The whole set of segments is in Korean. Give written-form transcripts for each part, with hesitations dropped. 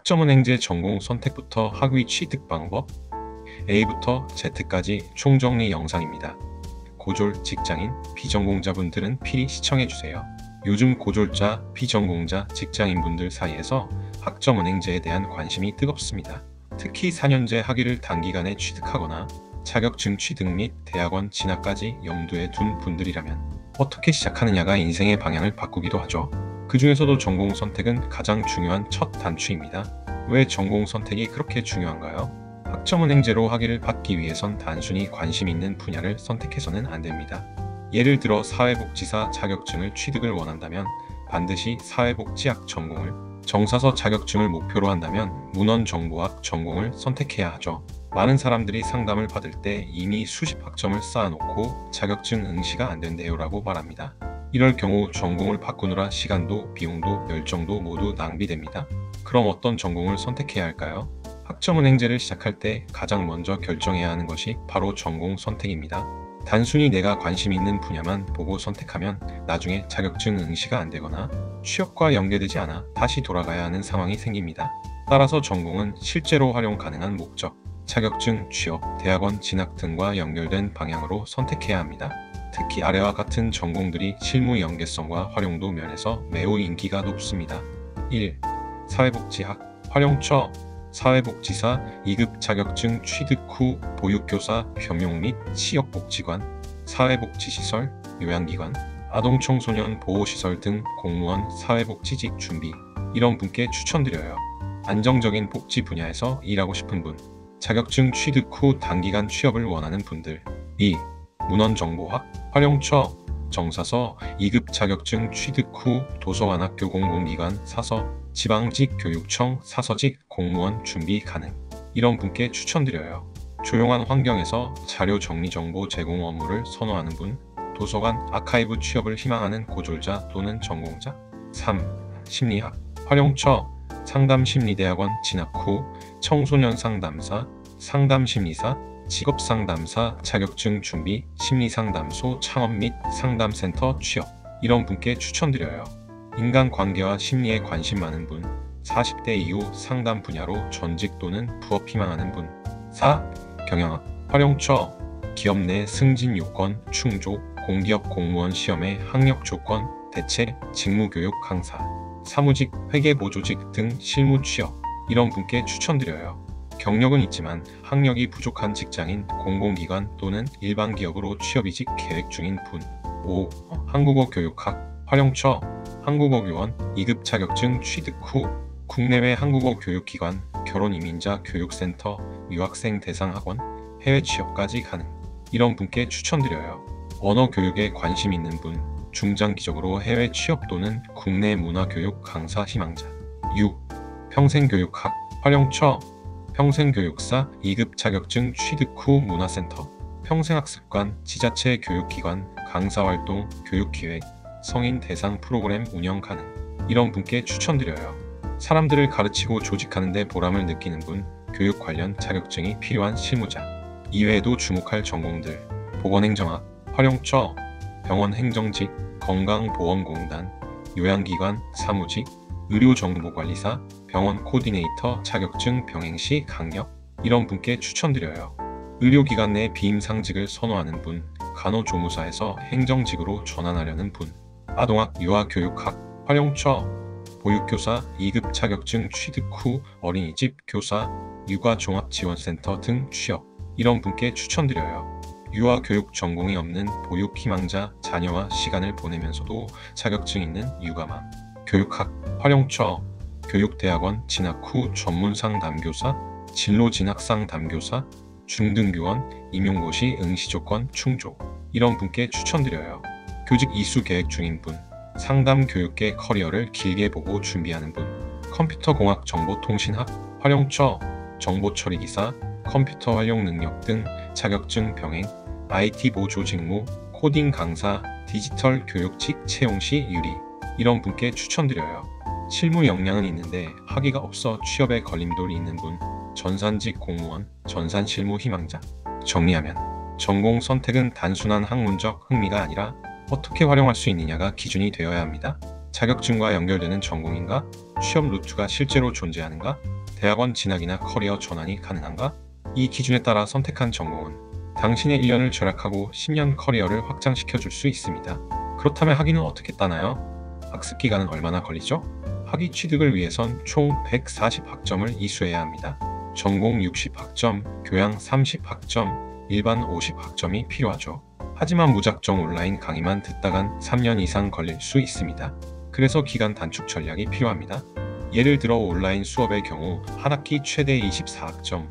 학점은행제 전공 선택부터 학위 취득 방법, A부터 Z까지 총정리 영상입니다. 고졸, 직장인, 비전공자분들은 필히 시청해주세요. 요즘 고졸자, 비전공자, 직장인분들 사이에서 학점은행제에 대한 관심이 뜨겁습니다. 특히 4년제 학위를 단기간에 취득하거나 자격증 취득 및 대학원 진학까지 염두에 둔 분들이라면 어떻게 시작하느냐가 인생의 방향을 바꾸기도 하죠. 그 중에서도 전공 선택은 가장 중요한 첫 단추입니다. 왜 전공 선택이 그렇게 중요한가요? 학점은행제로 학위를 받기 위해선 단순히 관심 있는 분야를 선택해서는 안 됩니다. 예를 들어 사회복지사 자격증을 취득을 원한다면 반드시 사회복지학 전공을, 정사서 자격증을 목표로 한다면 문헌정보학 전공을 선택해야 하죠. 많은 사람들이 상담을 받을 때 이미 수십 학점을 쌓아놓고 자격증 응시가 안 된대요 라고 말합니다. 이럴 경우 전공을 바꾸느라 시간도 비용도 열정도 모두 낭비됩니다. 그럼 어떤 전공을 선택해야 할까요? 학점은행제를 시작할 때 가장 먼저 결정해야 하는 것이 바로 전공 선택입니다. 단순히 내가 관심 있는 분야만 보고 선택하면 나중에 자격증 응시가 안 되거나 취업과 연계되지 않아 다시 돌아가야 하는 상황이 생깁니다. 따라서 전공은 실제로 활용 가능한 목적, 자격증, 취업, 대학원 진학 등과 연결된 방향으로 선택해야 합니다. 특히 아래와 같은 전공들이 실무 연계성과 활용도 면에서 매우 인기가 높습니다. 1. 사회복지학, 활용처, 사회복지사 2급 자격증 취득 후 보육교사, 겸용 및 취업복지관, 사회복지시설, 요양기관, 아동청소년 보호시설 등 공무원 사회복지직 준비, 이런 분께 추천드려요. 안정적인 복지 분야에서 일하고 싶은 분, 자격증 취득 후 단기간 취업을 원하는 분들. 2. 문헌정보학, 활용처, 정사서 2급 자격증 취득 후 도서관 학교 공공기관 사서, 지방직 교육청 사서직 공무원 준비 가능, 이런 분께 추천드려요. 조용한 환경에서 자료 정리 정보 제공 업무를 선호하는 분, 도서관 아카이브 취업을 희망하는 고졸자 또는 전공자. 3. 심리학, 활용처, 상담심리대학원 진학 후 청소년 상담사, 상담심리사, 직업상담사 자격증 준비, 심리상담소 창업 및 상담센터 취업, 이런 분께 추천드려요. 인간관계와 심리에 관심 많은 분, 40대 이후 상담 분야로 전직 또는 부업 희망하는 분. 4. 경영학, 활용처, 기업 내 승진 요건 충족, 공기업 공무원 시험의 학력 조건, 대체, 직무교육 강사, 사무직, 회계보조직 등 실무 취업, 이런 분께 추천드려요. 경력은 있지만 학력이 부족한 직장인, 공공기관 또는 일반 기업으로 취업이직 계획 중인 분. 5. 한국어 교육학, 활용처, 한국어 교원 2급 자격증 취득 후 국내외 한국어 교육기관, 결혼이민자 교육센터, 유학생 대상 학원, 해외 취업까지 가능, 이런 분께 추천드려요. 언어 교육에 관심 있는 분, 중장기적으로 해외 취업 또는 국내 문화교육 강사 희망자. 6. 평생교육학, 활용처, 평생교육사 2급 자격증 취득 후 문화센터, 평생학습관, 지자체 교육기관, 강사활동, 교육기획, 성인 대상 프로그램 운영 가능, 이런 분께 추천드려요. 사람들을 가르치고 조직하는 데 보람을 느끼는 분, 교육 관련 자격증이 필요한 실무자. 이외에도 주목할 전공들, 보건행정학, 활용처, 병원행정직, 건강보험공단, 요양기관, 사무직, 의료정보관리사, 병원 코디네이터 자격증 병행시 강력, 이런 분께 추천드려요. 의료기관 내 비임상직을 선호하는 분, 간호조무사에서 행정직으로 전환하려는 분, 아동학, 유아교육학, 활용처, 보육교사 2급 자격증 취득 후 어린이집 교사, 육아종합지원센터 등 취업, 이런 분께 추천드려요. 유아교육 전공이 없는 보육 희망자, 자녀와 시간을 보내면서도 자격증 있는 육아맘. 교육학, 활용처, 교육대학원 진학 후 전문상담교사, 진로진학상담교사, 중등교원, 임용고시 응시조건 충족, 이런 분께 추천드려요. 교직 이수 계획 중인 분, 상담 교육계 커리어를 길게 보고 준비하는 분, 컴퓨터공학 정보통신학, 활용처, 정보처리기사, 컴퓨터 활용 능력 등 자격증 병행, IT 보조 직무, 코딩 강사, 디지털 교육직 채용 시 유리, 이런 분께 추천드려요. 실무 역량은 있는데 학위가 없어 취업에 걸림돌이 있는 분, 전산직 공무원, 전산실무 희망자. 정리하면 전공 선택은 단순한 학문적 흥미가 아니라 어떻게 활용할 수 있느냐가 기준이 되어야 합니다. 자격증과 연결되는 전공인가? 취업 루트가 실제로 존재하는가? 대학원 진학이나 커리어 전환이 가능한가? 이 기준에 따라 선택한 전공은 당신의 1년을 절약하고 10년 커리어를 확장시켜 줄 수 있습니다. 그렇다면 학위는 어떻게 따나요? 학습 기간은 얼마나 걸리죠? 학위 취득을 위해선 총 140학점을 이수해야 합니다. 전공 60학점, 교양 30학점, 일반 50학점이 필요하죠. 하지만 무작정 온라인 강의만 듣다간 3년 이상 걸릴 수 있습니다. 그래서 기간 단축 전략이 필요합니다. 예를 들어 온라인 수업의 경우 한 학기 최대 24학점,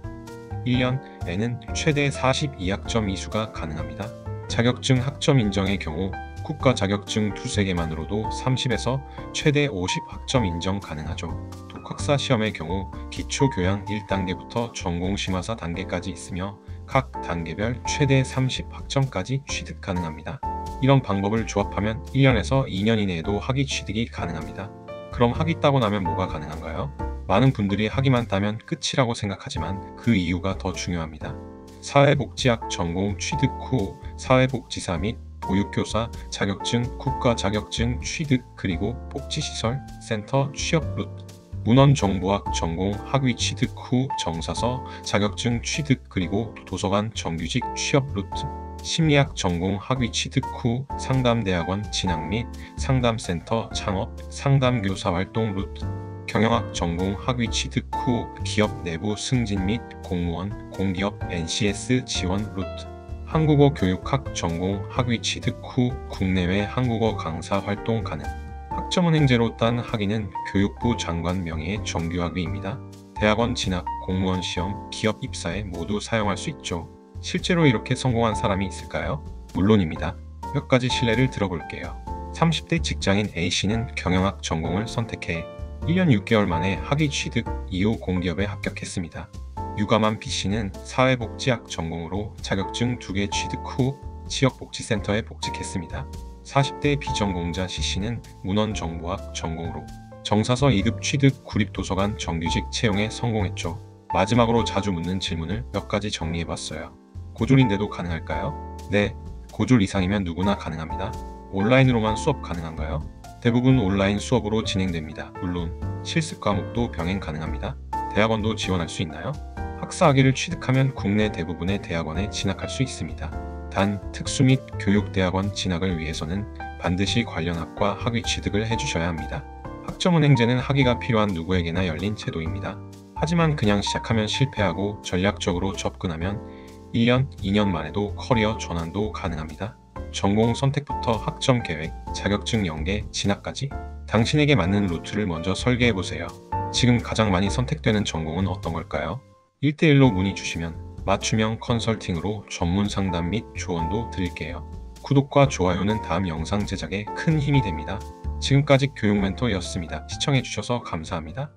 1년에는 최대 42학점 이수가 가능합니다. 자격증 학점 인정의 경우 국가 자격증 두세 개만으로도 30에서 최대 50학점 인정 가능하죠. 독학사 시험의 경우 기초교양 1단계부터 전공심화사 단계까지 있으며 각 단계별 최대 30학점까지 취득 가능합니다. 이런 방법을 조합하면 1년에서 2년 이내에도 학위 취득이 가능합니다. 그럼 학위 따고 나면 뭐가 가능한가요? 많은 분들이 학위만 따면 끝이라고 생각하지만 그 이유가 더 중요합니다. 사회복지학 전공 취득 후 사회복지사 및 보육교사 자격증, 국가 자격증 취득 그리고 복지시설, 센터 취업 루트, 문헌정보학 전공 학위 취득 후 정사서 자격증 취득 그리고 도서관 정규직 취업 루트, 심리학 전공 학위 취득 후 상담대학원 진학 및 상담센터 창업, 상담교사 활동 루트, 경영학 전공 학위 취득 후 기업 내부 승진 및 공무원, 공기업 NCS 지원 루트, 한국어 교육학 전공 학위 취득 후 국내외 한국어 강사 활동 가능. 학점은행제로 딴 학위는 교육부 장관 명의의 정규학위입니다. 대학원 진학, 공무원 시험, 기업 입사에 모두 사용할 수 있죠. 실제로 이렇게 성공한 사람이 있을까요? 물론입니다. 몇 가지 실례를 들어볼게요. 30대 직장인 A씨는 경영학 전공을 선택해 1년 6개월 만에 학위 취득 이후 공기업에 합격했습니다. 유감한 B씨는 사회복지학 전공으로 자격증 2개 취득 후 지역복지센터에 복직했습니다. 40대 비전공자 C씨는 문헌정보학 전공으로 정사서 2급 취득 구립도서관 정규직 채용에 성공했죠. 마지막으로 자주 묻는 질문을 몇 가지 정리해봤어요. 고졸인데도 가능할까요? 네, 고졸 이상이면 누구나 가능합니다. 온라인으로만 수업 가능한가요? 대부분 온라인 수업으로 진행됩니다. 물론 실습 과목도 병행 가능합니다. 대학원도 지원할 수 있나요? 학사학위를 취득하면 국내 대부분의 대학원에 진학할 수 있습니다. 단, 특수 및 교육대학원 진학을 위해서는 반드시 관련 학과 학위 취득을 해주셔야 합니다. 학점은행제는 학위가 필요한 누구에게나 열린 제도입니다. 하지만 그냥 시작하면 실패하고 전략적으로 접근하면 1년, 2년 만에도 커리어 전환도 가능합니다. 전공 선택부터 학점 계획, 자격증 연계, 진학까지 당신에게 맞는 루트를 먼저 설계해보세요. 지금 가장 많이 선택되는 전공은 어떤 걸까요? 1대1로 문의 주시면 맞춤형 컨설팅으로 전문 상담 및 조언도 드릴게요. 구독과 좋아요는 다음 영상 제작에 큰 힘이 됩니다. 지금까지 교육멘토였습니다. 시청해주셔서 감사합니다.